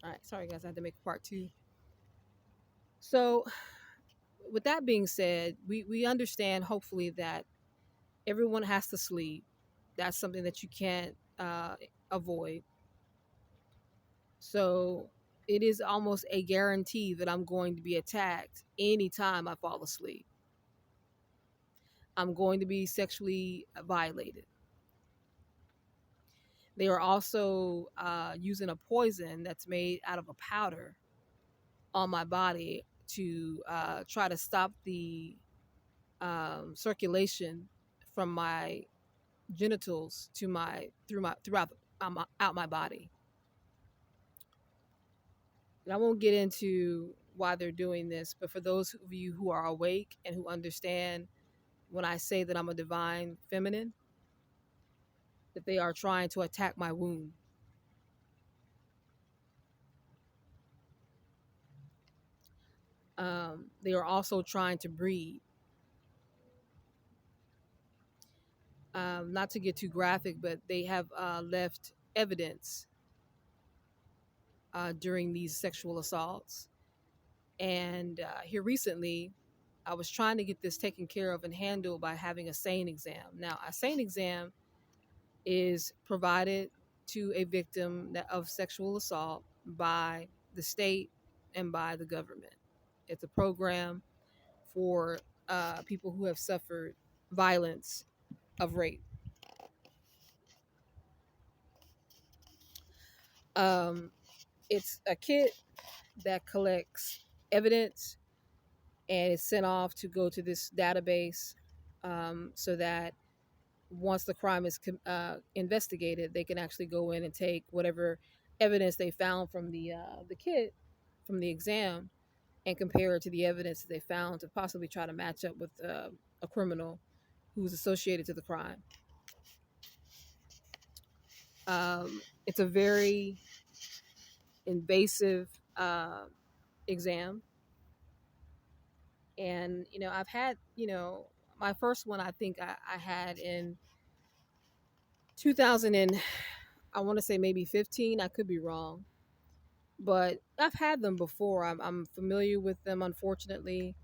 All right, sorry guys, I had to make a part two. So, with that being said, we understand hopefully that everyone has to sleep. That's something that you can't avoid. So, it is almost a guarantee that I'm going to be attacked anytime I fall asleep. I'm going to be sexually violated. They are also using a poison that's made out of a powder on my body to try to stop the circulation from my genitals to my throughout out my body. And I won't get into why they're doing this, but for those of you who are awake and who understand when I say that I'm a divine feminine, that they are trying to attack my womb. They are also trying to breed. Not to get too graphic, but they have left evidence during these sexual assaults. And here recently, I was trying to get this taken care of and handled by having a SANE exam. Now, a SANE exam is provided to a victim of sexual assault by the state and by the government. It's a program for people who have suffered violence of rape. Um, it's a kit that collects evidence and it's sent off to go to this database so that once the crime is investigated, they can actually go in and take whatever evidence they found from the kit, from the exam, and compare it to the evidence that they found to possibly try to match up with a criminal who's associated to the crime. It's a very invasive exam, and I've had my first one. I think I had in 2000 and I want to say maybe 15. I could be wrong, but I've had them before. I'm familiar with them, unfortunately.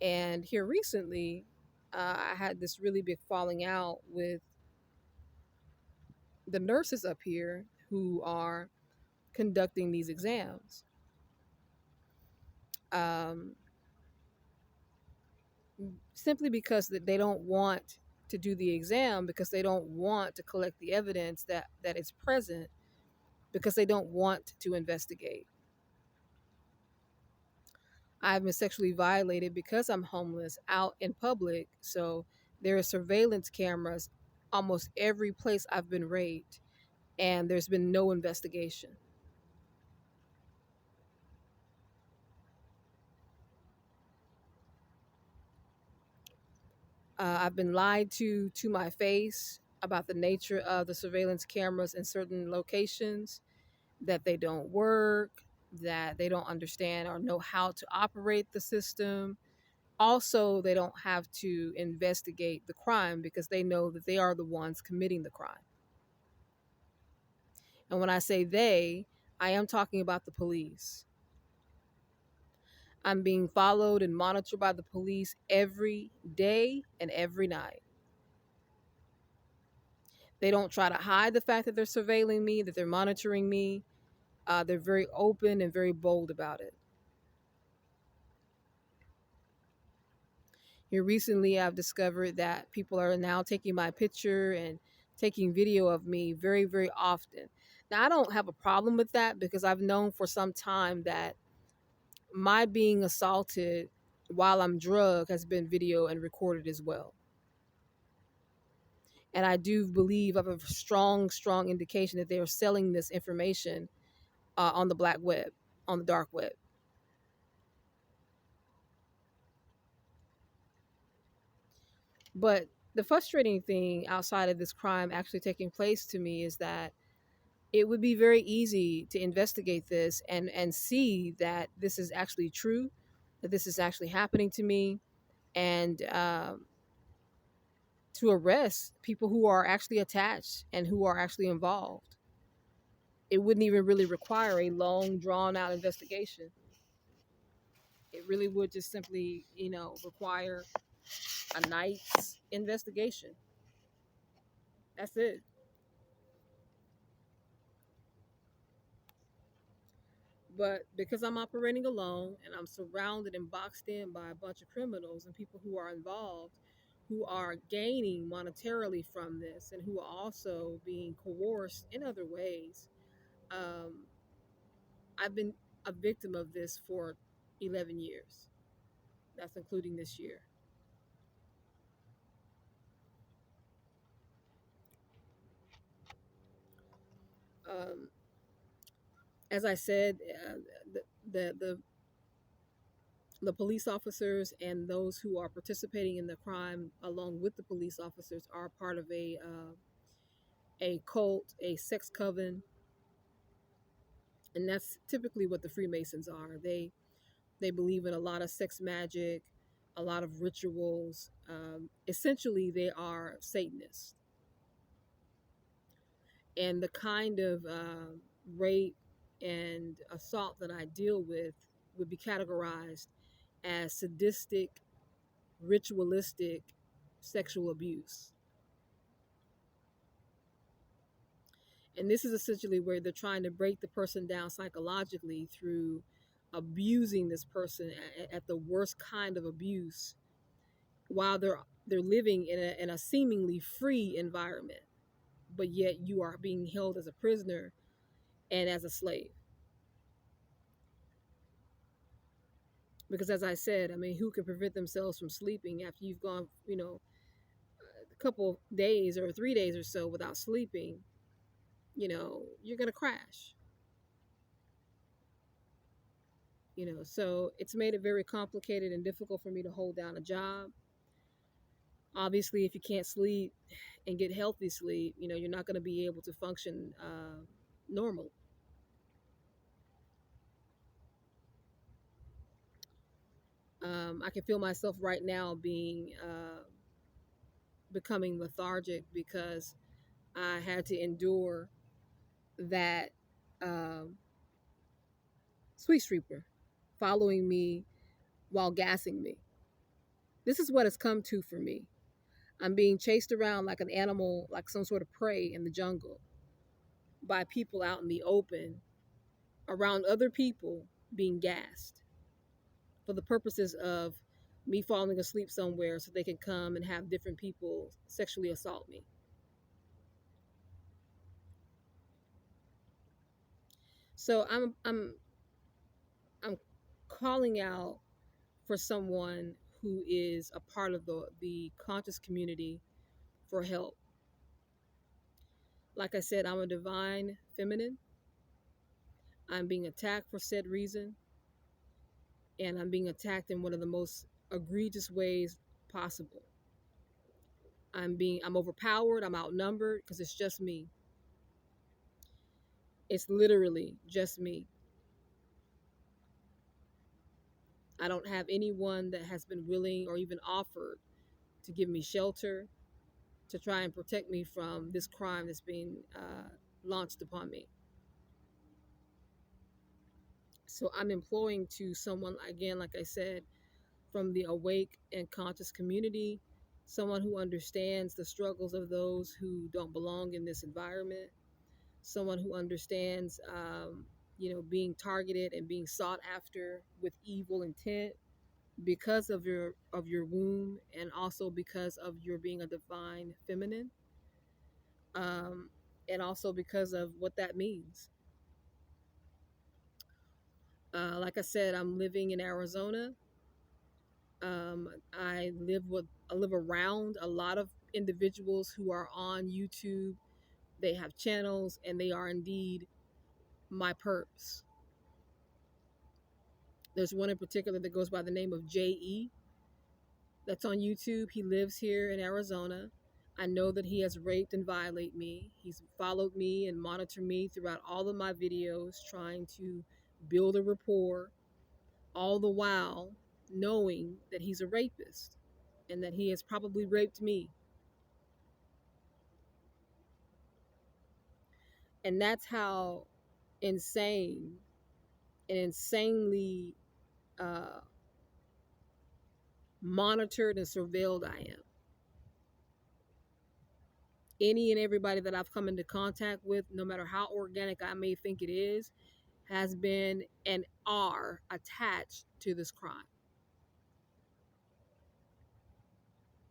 And here recently, I had this really big falling out with the nurses up here who are conducting these exams. Um, Simply because that they don't want to do the exam, because they don't want to collect the evidence that is present, because they don't want to investigate. I've been sexually violated because I'm homeless out in public. So there are surveillance cameras almost every place I've been raped, and there's been no investigation. I've been lied to my face about the nature of the surveillance cameras in certain locations, that they don't work, that they don't understand or know how to operate the system. Also, they don't have to investigate the crime because they know that they are the ones committing the crime. And when I say they, I am talking about the police. I'm being followed and monitored by the police every day and every night. They don't try to hide the fact that they're surveilling me, that they're monitoring me. They're very open and very bold about it. Here recently, I've discovered that people are now taking my picture and taking video of me very, very often. Now, I don't have a problem with that because I've known for some time that my being assaulted while I'm drugged has been video and recorded as well. And I do believe I have a strong, strong indication that they are selling this information on the black web, on the dark web. But the frustrating thing outside of this crime actually taking place to me is that it would be very easy to investigate this and see that this is actually true, that this is actually happening to me, and to arrest people who are actually attached and who are actually involved. it wouldn't even really require a long, drawn out investigation. It really would just simply, require a night's investigation. That's it. But because I'm operating alone and I'm surrounded and boxed in by a bunch of criminals and people who are involved, who are gaining monetarily from this and who are also being coerced in other ways, um, I've been a victim of this for 11 years. That's including this year. Um, as I said, the, the, the the police officers and those who are participating in the crime along with the police officers are part of a cult, a sex coven, and that's typically what the Freemasons are. They believe in a lot of sex magic, a lot of rituals. Essentially, they are Satanists, and the kind of rape and assault that I deal with would be categorized as sadistic, ritualistic sexual abuse. And this is essentially where they're trying to break the person down psychologically through abusing this person at the worst kind of abuse while they're living in a seemingly free environment, but yet you are being held as a prisoner and as a slave. Because as I said, I mean, who can prevent themselves from sleeping after you've gone, a couple days or 3 days or so without sleeping? You're going to crash. So it's made it very complicated and difficult for me to hold down a job. Obviously, if you can't sleep and get healthy sleep, you're not going to be able to function normal. I can feel myself right now being becoming lethargic because I had to endure that um, sweet streaker following me while gassing me. This is what it's come to for me. I'm being chased around like an animal, like some sort of prey in the jungle by people out in the open around other people being gassed for the purposes of me falling asleep somewhere so they can come and have different people sexually assault me. So I'm calling out for someone who is a part of the conscious community for help. Like I said, I'm a divine feminine. I'm being attacked for said reason, and I'm being attacked in one of the most egregious ways possible. I'm overpowered, I'm outnumbered because it's just me. It's literally just me. I don't have anyone that has been willing or even offered to give me shelter, to try and protect me from this crime that's being launched upon me. So I'm employing to someone, again, like I said, from the awake and conscious community, someone who understands the struggles of those who don't belong in this environment, someone who understands, being targeted and being sought after with evil intent because of your womb, and also because of your being a divine feminine, um, and also because of what that means. Like I said, I'm living in Arizona. I live around a lot of individuals who are on YouTube. They have channels, and they are indeed my perps. There's one in particular that goes by the name of JE. That's on YouTube. He lives here in Arizona. I know that he has raped and violated me. He's followed me and monitored me throughout all of my videos, trying to build a rapport, all the while knowing that he's a rapist and that he has probably raped me. And that's how insane and insanely uh, monitored and surveilled I am. Any and everybody that I've come into contact with, no matter how organic I may think it is, has been and are attached to this crime.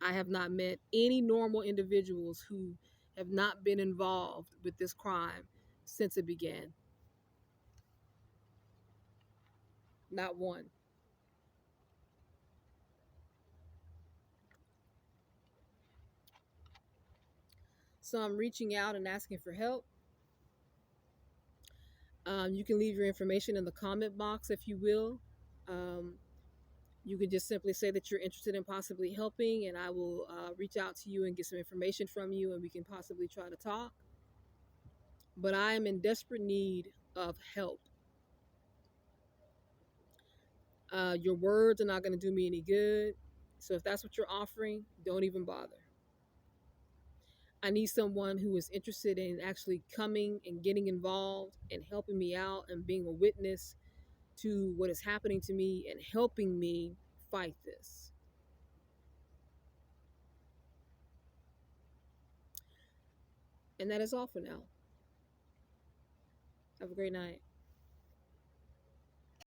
I have not met any normal individuals who have not been involved with this crime since it began. Not one. So I'm reaching out and asking for help. You can leave your information in the comment box if you will. Um, you can just simply say that you're interested in possibly helping, and I will reach out to you and get some information from you, and we can possibly try to talk. But I am in desperate need of help. Your words are not going to do me any good. So if that's what you're offering, don't even bother. I need someone who is interested in actually coming and getting involved and helping me out and being a witness to what is happening to me and helping me fight this. And that is all for now. Have a great night.